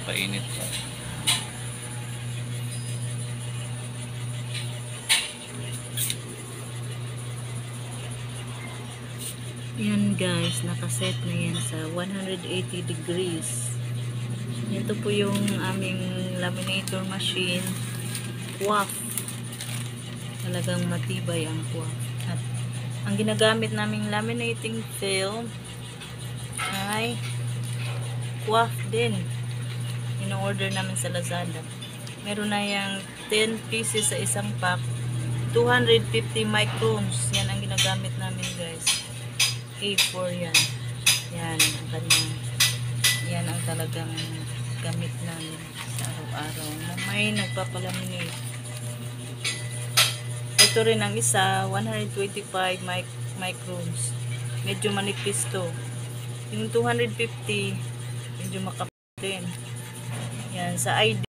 Painit pa. Yan guys, nakaset na yan sa 180 degrees. Ito po yung aming laminator machine. Quaff. Talagang matibay ang quaff. At ang ginagamit naming laminating film ay quaff din. In-order namin sa Lazada. Meron na yung 10 pieces sa isang pack. 250 microns. Yan ang ginagamit namin guys. A4 yan. Yan ang kanyang. Yan ang talagang gamit namin sa araw-araw na may nagpapalaminate. Ito rin ang isa, 125 microns. Medyo manipis to. Yung 250, medyo makapal din. Yan, sa ID